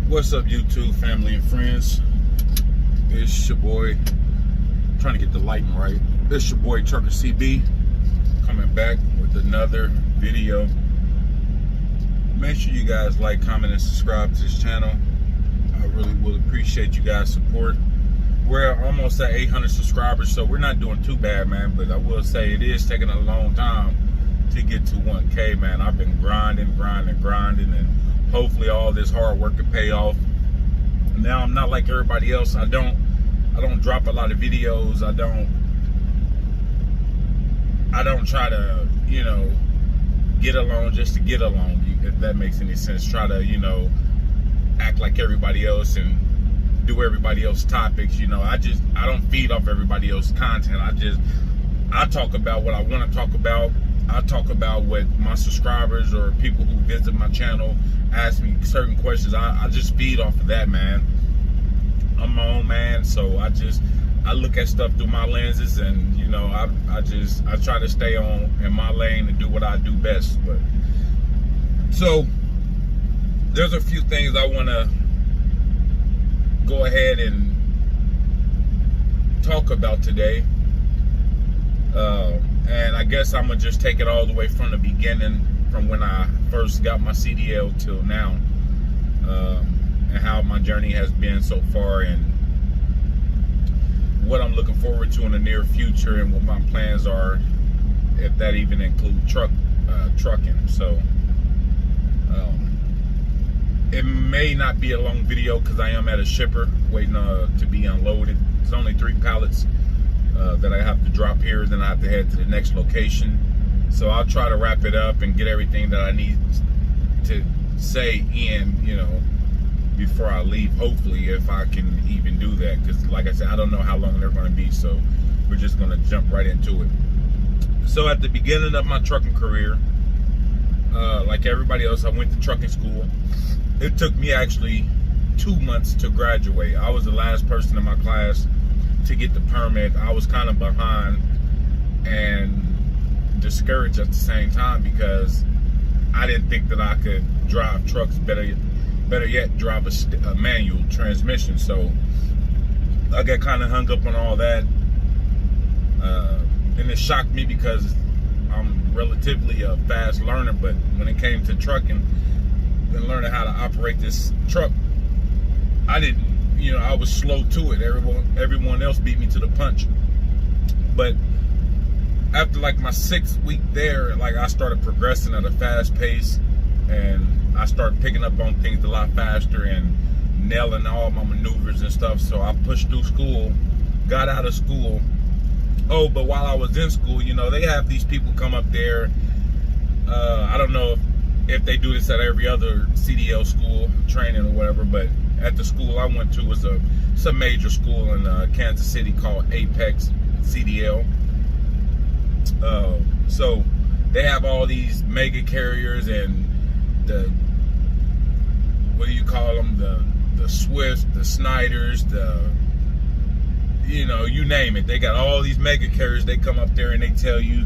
What's up, YouTube family and friends? It's your boy, trying to get the lighting right. It's your boy Trucker CB, coming back with another video. Make sure you guys like, comment, and subscribe to this channel. I really will appreciate you guys' support. We're almost at 800 subscribers, so we're not doing too bad, man. But I will say it is taking a long time to get to 1K, man. I've been grinding, and hopefully all this hard work can pay off. Now I'm not like everybody else. I don't drop a lot of videos. I don't try to, get along just to get along, if that makes any sense. Try to, act like everybody else and do everybody else's topics. I don't feed off everybody else's content. I talk about what I want to talk about. I talk about what my subscribers or people who visit my channel ask me certain questions. I just feed off of that, man. I'm my own man, so I look at stuff through my lenses, and I try to stay in my lane and do what I do best. But so there's a few things I want to go ahead and talk about today. And I guess I'm going to just take it all the way from the beginning, from when I first got my CDL till now, and how my journey has been so far, and what I'm looking forward to in the near future, and what my plans are, if that even include trucking. So it may not be a long video because I am at a shipper waiting to be unloaded. It's only 3 pallets that I have to drop here, then I have to head to the next location. So I'll try to wrap it up and get everything that I need to say in, before I leave, hopefully, if I can even do that. Because like I said, I don't know how long they're going to be, so we're just going to jump right into it. So at the beginning of my trucking career, like everybody else, I went to trucking school. It took me actually 2 months to graduate. I was the last person in my class to get the permit. I was kind of behind and discouraged at the same time, because I didn't think that I could drive trucks, better yet drive a manual transmission. So I got kind of hung up on all that, and it shocked me because I'm relatively a fast learner, but when it came to trucking and learning how to operate this truck, I didn't, I was slow to it. Everyone else beat me to the punch. But after like my 6th week there, like I started progressing at a fast pace, and I started picking up on things a lot faster and nailing all my maneuvers and stuff. So I pushed through school, got out of school. Oh, but while I was in school, they have these people come up there. I don't know if they do this at every other CDL school training or whatever, but at the school I went to was some major school in Kansas City called Apex CDL. So they have all these mega carriers and what do you call them? The Swifts, the Snyders, you name it. They got all these mega carriers. They come up there and they tell you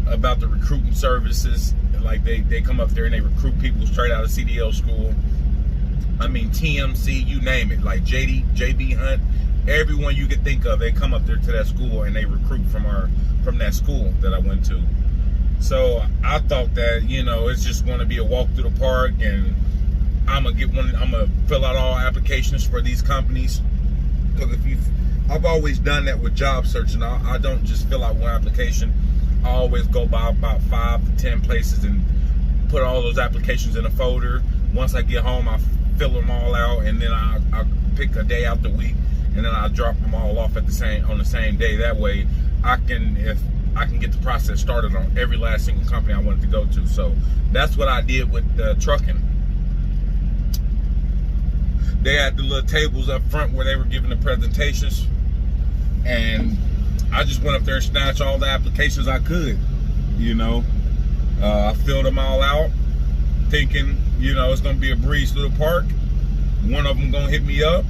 about the recruiting services. Like they come up there and they recruit people straight out of CDL school. I mean, TMC, you name it, like JB Hunt, everyone you could think of, they come up there to that school and they recruit from that school that I went to. So I thought that, it's just going to be a walk through the park, and I'm gonna fill out all applications for these companies. Because I've always done that with job searching. I don't just fill out one application. I always go by about 5 to 10 places and put all those applications in a folder. Once I get home, I fill them all out, and then I pick a day out the week, and then I drop them all off on the same day. That way I can get the process started on every last single company I wanted to go to. So that's what I did with trucking. They had the little tables up front where they were giving the presentations, and I just went up there and snatched all the applications I could. I filled them all out, thinking, it's gonna be a breeze through the park. One of them gonna hit me up,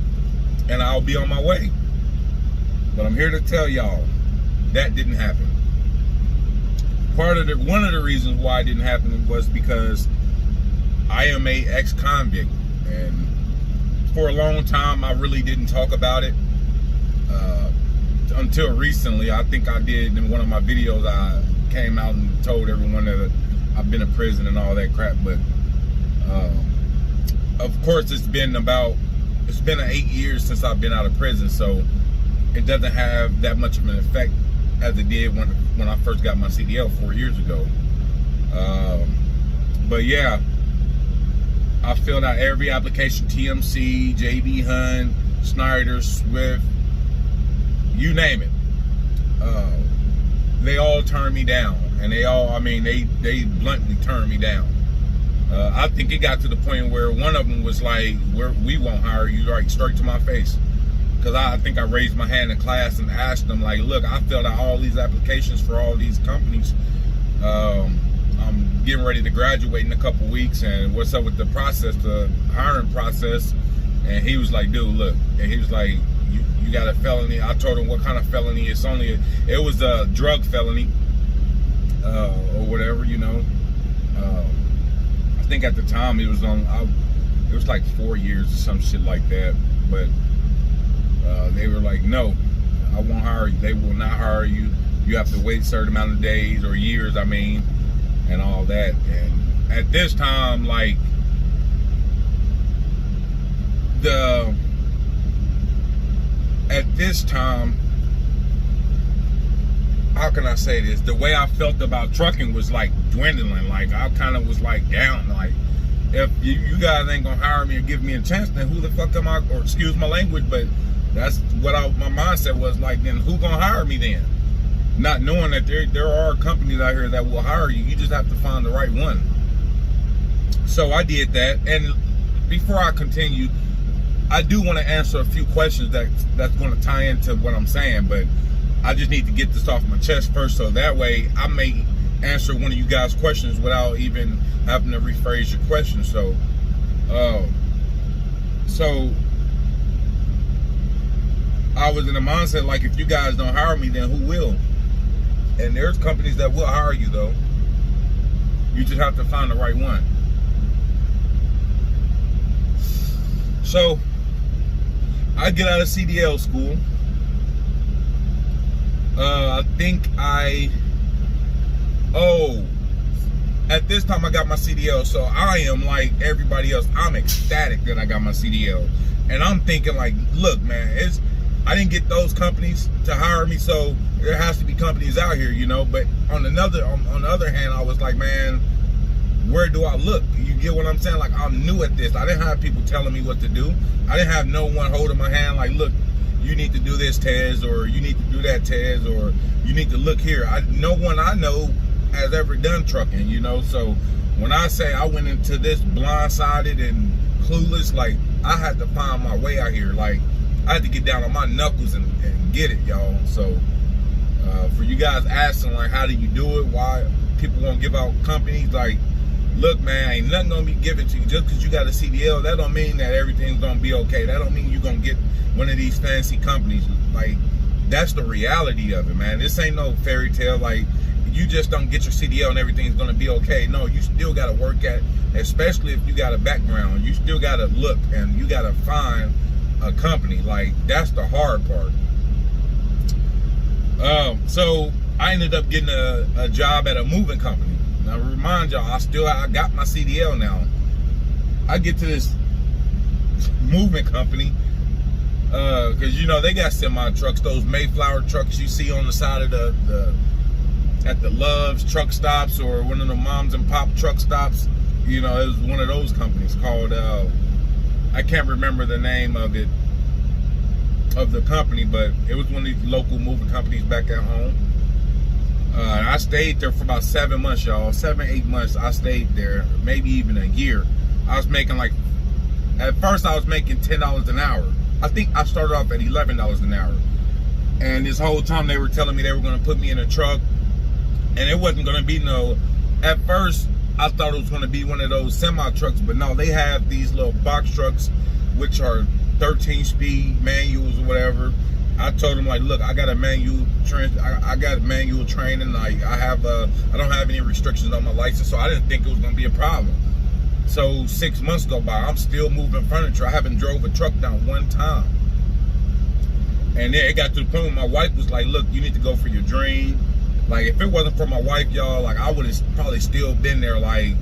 and I'll be on my way. But I'm here to tell y'all that didn't happen. One of the reasons why it didn't happen was because I am a ex-convict, and for a long time, I really didn't talk about it until recently. I think I did in one of my videos. I came out and told everyone that I've been in prison and all that crap. But of course, it's been 8 years since I've been out of prison, so it doesn't have that much of an effect as it did when I first got my CDL 4 years ago. But yeah, I filled out every application, TMC, JB Hunt, Snyder, Swift, you name it. They all turned me down, and they bluntly turned me down. I think it got to the point where one of them was like, we won't hire you, like straight to my face. Because I think I raised my hand in class and asked them, like, look, I filled out all these applications for all these companies. I'm getting ready to graduate in a couple weeks, and what's up with the process, the hiring process? And he was like, dude, look. And he was like, you got a felony. I told him what kind of felony. It was a drug felony or whatever, you know. I think at the time it was like 4 years or some shit like that. But they were like, no, I won't hire you. They will not hire you. You have to wait a certain amount of days or years, and all that. And at this time, like, how can I say this? The way I felt about trucking was like dwindling. Like, I kind of was like down. Like, if you guys ain't gonna hire me or give me a chance, then who the fuck am I? Or excuse my language, but that's what my mindset was like. Then who gonna hire me then? Not knowing that there are companies out here that will hire you. You just have to find the right one. So I did that. And before I continue, I do want to answer a few questions that's going to tie into what I'm saying, but I just need to get this off my chest first, so that way I may answer one of you guys' questions without even having to rephrase your question. So I was in a mindset like, if you guys don't hire me, then who will? And there's companies that will hire you, though. You just have to find the right one. So I get out of CDL school. At this time I got my CDL, so I am like everybody else. I'm ecstatic that I got my CDL. And I'm thinking like, look, man, I didn't get those companies to hire me, so there has to be companies out here, you know. But on the other hand, I was like, man, where do I look? You get what I'm saying? Like, I'm new at this. I didn't have people telling me what to do. I didn't have no one holding my hand like, look, you need to do this, Tez, or you need to do that, Tez, or you need to look here. No one I know has ever done trucking, you know. So when I say I went into this blindsided and clueless, like, I had to find my way out here. Like, I had to get down on my knuckles and get it, y'all. So for you guys asking, like, how do you do it? Why people won't give out companies? Like, look, man, ain't nothing gonna be given to you. Just because you got a CDL, that don't mean that everything's gonna be okay. That don't mean you're gonna get one of these fancy companies. Like, that's the reality of it, man. This ain't no fairy tale. Like, you just don't get your CDL and everything's gonna be okay. No, you still gotta work at, especially if you got a background, you still gotta look and you gotta find a company. Like, that's the hard part. So I ended up getting a job at a moving company. Now, remind y'all, I got my CDL now. I get to this moving company, because, you know, they got semi trucks, those Mayflower trucks you see on the side of at the Love's truck stops, or one of the moms and pop truck stops. You know, it was one of those companies called, I can't remember the name of it, of the company, but it was one of these local moving companies back at home. I stayed there for about 7 months, y'all. 7, 8 months I stayed there, maybe even a year. I was making like, at first I was making $10 an hour. I think I started off at $11 an hour. And this whole time they were telling me they were going to put me in a truck, and it wasn't going to be no, at first I thought it was going to be one of those semi trucks, but no, they have these little box trucks which are 13-speed manuals or whatever. I told them, like, look, I got a manual I got manual training. I don't have any restrictions on my license, so I didn't think it was gonna be a problem. So 6 months go by, I'm still moving furniture. I haven't drove a truck down one time. And then it got to the point where my wife was like, look, you need to go for your dream. Like, if it wasn't for my wife, y'all, like, I would have probably still been there, like,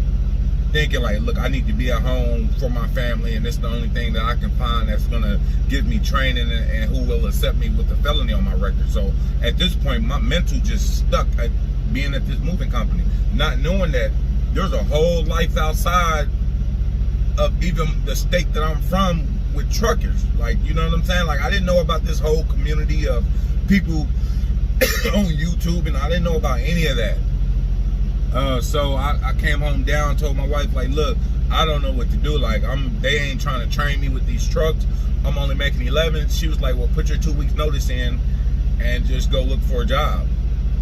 thinking, like, look, I need to be at home for my family, and it's the only thing that I can find that's going to give me training and who will accept me with a felony on my record. So, at this point, my mental just stuck at being at this moving company, not knowing that there's a whole life outside of even the state that I'm from with truckers. Like, you know what I'm saying? Like, I didn't know about this whole community of people on YouTube, and I didn't know about any of that. So I came home down, told my wife, like, look, I don't know what to do. Like, they ain't trying to train me with these trucks. I'm only making 11. She was like, well, put your 2 weeks notice in and just go look for a job.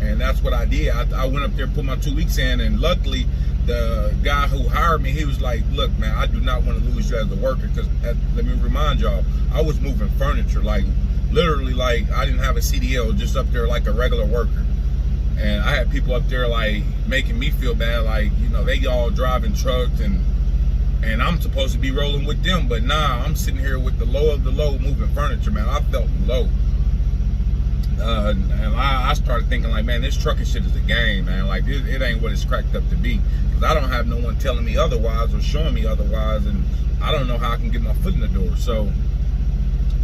And that's what I did. I went up there, put my 2 weeks in, and luckily the guy who hired me, he was like, look, man, I do not want to lose you as a worker, because let me remind y'all, I was moving furniture. Like, literally, like, I didn't have a CDL, just up there like a regular worker. And I had people up there, like, making me feel bad, like, you know, they all driving trucks, and I'm supposed to be rolling with them, but nah, I'm sitting here with the low of the low moving furniture, man. I felt low. And I started thinking, like, man, this trucking shit is a game, man. Like, it ain't what it's cracked up to be. Because I don't have no one telling me otherwise or showing me otherwise, and I don't know how I can get my foot in the door. So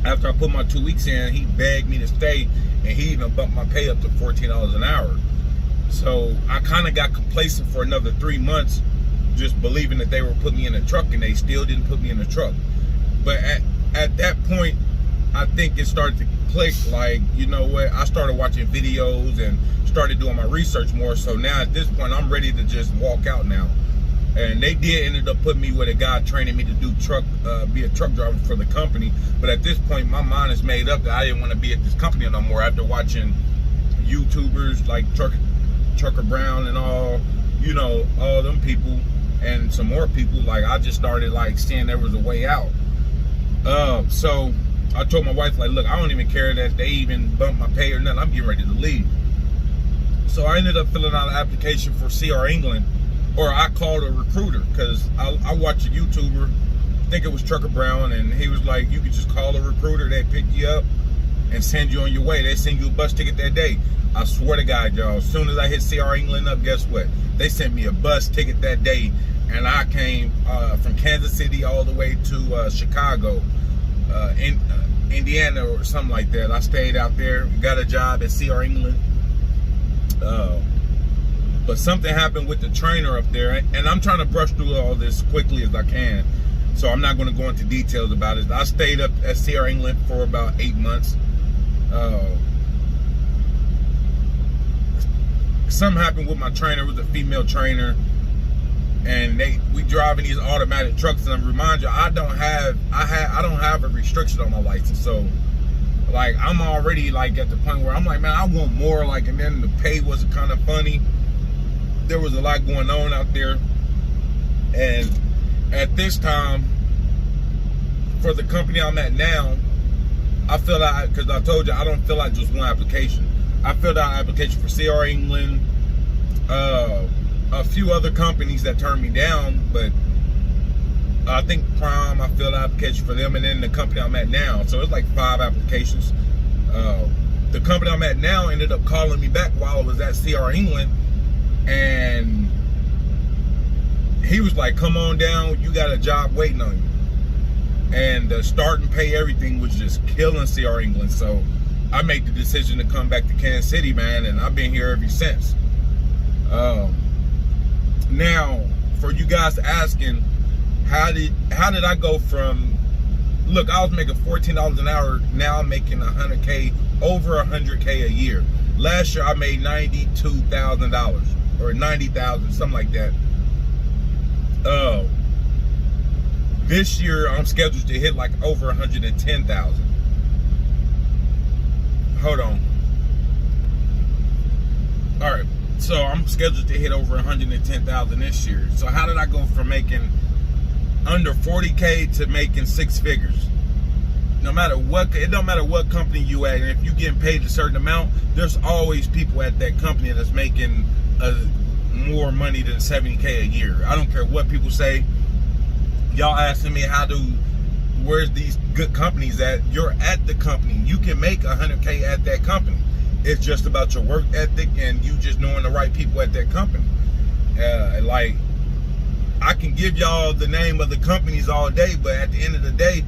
after I put my 2 weeks in, he begged me to stay, and he even bumped my pay up to $14 an hour. So I kind of got complacent for another 3 months, just believing that they were putting me in a truck, and they still didn't put me in a truck. But at that point, I think it started to click, like, you know what, I started watching videos and started doing my research more. So now at this point, I'm ready to just walk out now. And they ended up putting me with a guy training me to do be a truck driver for the company. But at this point, my mind is made up that I didn't want to be at this company no more after watching YouTubers like Trucker Brown and all, you know, all them people and some more people. Like, I just started, like, seeing there was a way out. So I told my wife, like, look, I don't even care that they even bump my pay or nothing. I'm getting ready to leave. So I ended up filling out an application for CR England, or I called a recruiter, because I watched a YouTuber, I think it was Trucker Brown, and he was like, you could just call a recruiter, they pick you up and send you on your way. They send you a bus ticket that day. I swear to God, y'all, as soon as I hit CR England up, guess what? They sent me a bus ticket that day, and I came from Kansas City all the way to Chicago, Indiana or something like that. I stayed out there, got a job at CR England. But something happened with the trainer up there, and I'm trying to brush through all this quickly as I can, so I'm not going to go into details about it. I stayed up at CR England for about 8 months. Something happened with my trainer. It was a female trainer, and we driving these automatic trucks. And I remind you, I don't have a restriction on my license, so like, I'm already, like, at the point where I'm like, man, I want more. Like, and then the pay was kind of funny. There was a lot going on out there, and at this time, for the company I'm at now, I filled out, because I told you I don't fill out just one application. I filled out an application for CR England, a few other companies that turned me down, but I think Prime, I filled out an application for them, and then the company I'm at now. So it's like 5 applications. The company I'm at now ended up calling me back while I was at CR England, and he was like, come on down, you got a job waiting on you. And the start and pay, everything was just killing CR England. So I made the decision to come back to Kansas City, man, and I've been here ever since. Now, for you guys asking, how did I go from, look, I was making $14 an hour, now I'm making $100K, over $100K a year. Last year I made $92,000 or $90,000, something like that. This year I'm scheduled to hit like over $110,000. Hold on. All right, so I'm scheduled to hit over $110,000 this year. So how did I go from making under $40K to making 6 figures? No matter what, it don't matter what company you at, and if you getting paid a certain amount, there's always people at that company that's making more money than $70K a year. I don't care what people say. y'all asking me where's these good companies at? You're at the company. You can make 100K at that company. It's just about your work ethic and you just knowing the right people at that company. Like, I can give y'all the name of the companies all day, but at the end of the day,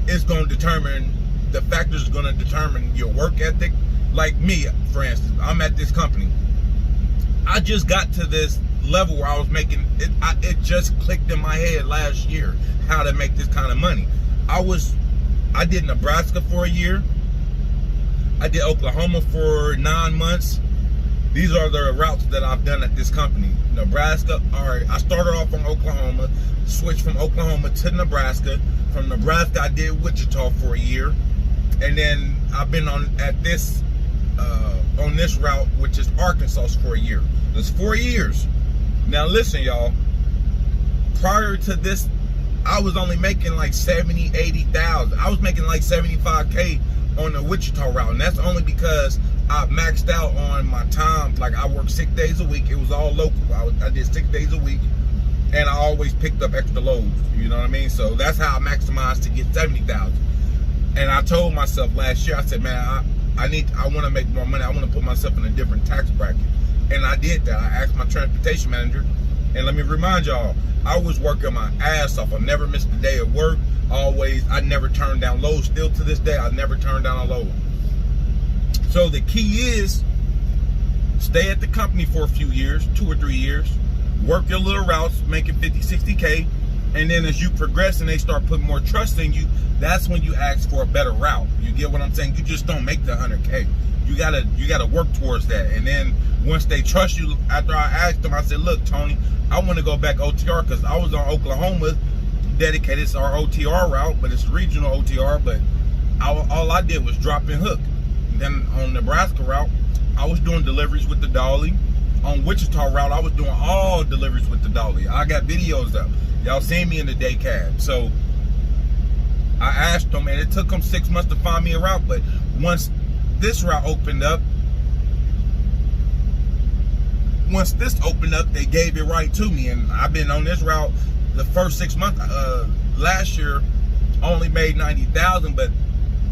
it's going to determine, the factors going to determine your work ethic. Like me, for instance, I'm at this company. I just got to this level where I was making, it just clicked in my head last year how to make this kind of money. I did Nebraska for a year. I did Oklahoma for 9 months. These are the routes that I've done at this company. Nebraska, I started off on Oklahoma, switched from Oklahoma to Nebraska. From Nebraska, I did Wichita for a year. And then I've been on this route, which is Arkansas, for a year. That's 4 years. Now listen, y'all, prior to this, I was only making like 70, 80,000. I was making like 75K on the Wichita route, and that's only because I maxed out on my time. Like, I worked 6 days a week. It was all local. I did 6 days a week, and I always picked up extra loads. You know what I mean? So that's how I maximized to get 70,000. And I told myself last year, I said, man, I want to make more money. I want to put myself in a different tax bracket. And I did that. I asked my transportation manager, and let me remind y'all, I was working my ass off. I never missed a day of work. I never turned down loads. Still to this day, I never turned down a load. So the key is, stay at the company for a few years, 2 or 3 years, work your little routes, making 50, 60K, and then as you progress and they start putting more trust in you, that's when you ask for a better route. You get what I'm saying? You just don't make the 100K. You gotta work towards that. And then once they trust you, after I asked them, I said, look, Tony, I want to go back OTR, because I was on Oklahoma dedicated. It's our OTR route, but it's regional OTR. But all I did was drop and hook. Then on Nebraska route, I was doing deliveries with the dolly. On Wichita route, I was doing all deliveries with the dolly. I got videos up. Y'all seen me in the day cab. So I asked them, and it took them 6 months to find me a route. But once this route opened up, they gave it right to me. And I've been on this route the first 6 months. Last year, I only made 90,000, but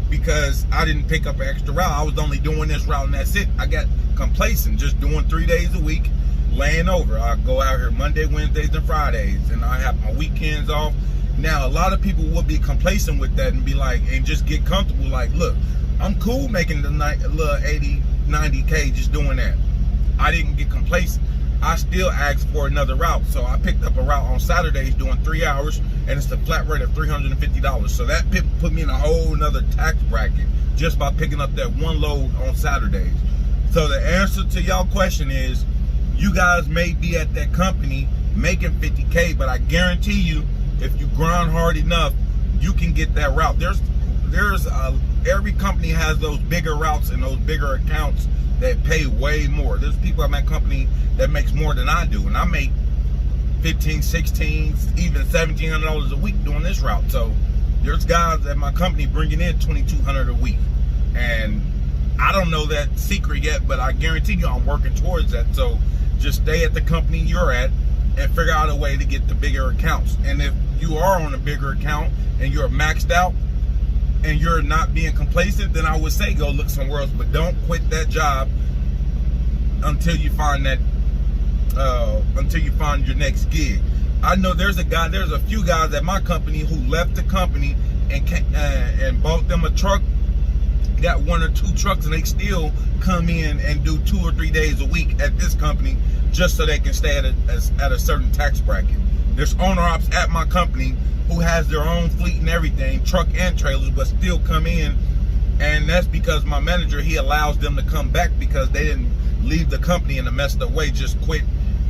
because I didn't pick up an extra route, I was only doing this route and that's it. I got complacent, just doing 3 days a week, laying over. I go out here Monday, Wednesdays, and Fridays, and I have my weekends off. Now, a lot of people will be complacent with that and be like, and just get comfortable. Like, look, I'm cool making the little 80, 90K just doing that. I didn't get complacent. I still asked for another route. So I picked up a route on Saturdays doing 3 hours, and it's a flat rate of $350. So that put me in a whole nother tax bracket just by picking up that one load on Saturdays. So the answer to y'all question is, you guys may be at that company making 50K, but I guarantee you, if you grind hard enough, you can get that route. Every company has those bigger routes and those bigger accounts that pay way more. There's people at my company that makes more than I do, and I make $1,500, $1,600, even $1,700 a week doing this route. So there's guys at my company bringing in $2,200 a week, and I don't know that secret yet, but I guarantee you I'm working towards that. So just stay at the company you're at and figure out a way to get the bigger accounts. And if you are on a bigger account and you're maxed out and you're not being complacent, then I would say go look somewhere else. But don't quit that job until you find your next gig. I know there's a few guys at my company who left the company and bought them a truck, got 1 or 2 trucks, and they still come in and do 2 or 3 days a week at this company just so they can stay at a certain tax bracket. There's owner ops at my company who has their own fleet and everything, truck and trailers, but still come in, and that's because my manager, he allows them to come back because they didn't leave the company in a messed up way, just quit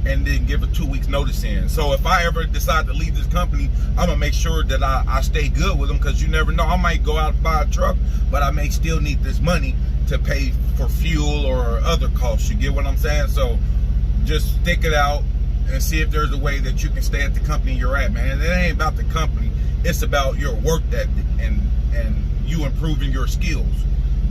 and then give a 2 weeks notice in. So if I ever decide to leave this company, I'm gonna make sure that I stay good with them, because you never know, I might go out and buy a truck, but I may still need this money to pay for fuel or other costs. You get what I'm saying? So just stick it out and see if there's a way that you can stay at the company you're at, man. And it ain't about the company, it's about your work ethic and you improving your skills.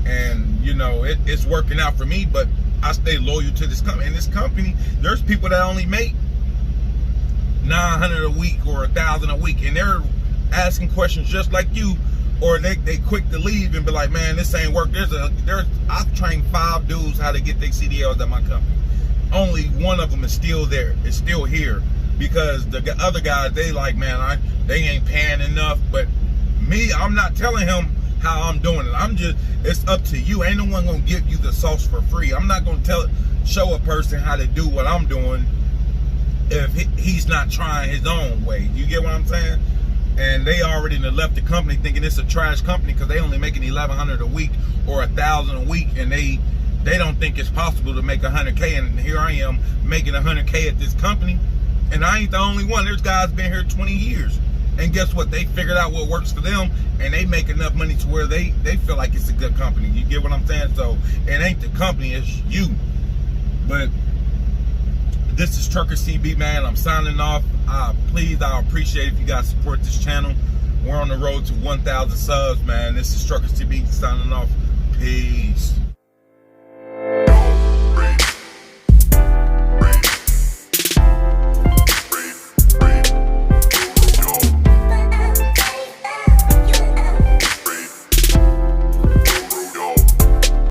And you know, it's working out for me, but I stay loyal to this company. And this company, there's people that only make $9,000, 900 a week or 1,000 a week, and they're asking questions just like you, or they quick to leave and be like, man, this ain't work. I've trained 5 dudes how to get their CDLs at my company. Only one of them is still there. It's still here because the other guys, they like, man, they ain't paying enough. But me, I'm not telling him how I'm doing it. It's up to you. Ain't no one gonna give you the sauce for free. I'm not gonna show a person how to do what I'm doing if he's not trying his own way. You get what I'm saying? And they already left the company thinking it's a trash company because they only making $1,100 a week or $1,000 a week, and they don't think it's possible to make $100K. And here I am making $100K at this company, and I ain't the only one. There's guys been here 20 years, and guess what? They figured out what works for them, and they make enough money to where they feel like it's a good company. You get what I'm saying? So it ain't the company, it's you. But this is Trucker CB, man. I'm signing off. Please, I appreciate if you guys support this channel. We're on the road to 1,000 subs, man. This is Trucker CB signing off. Peace.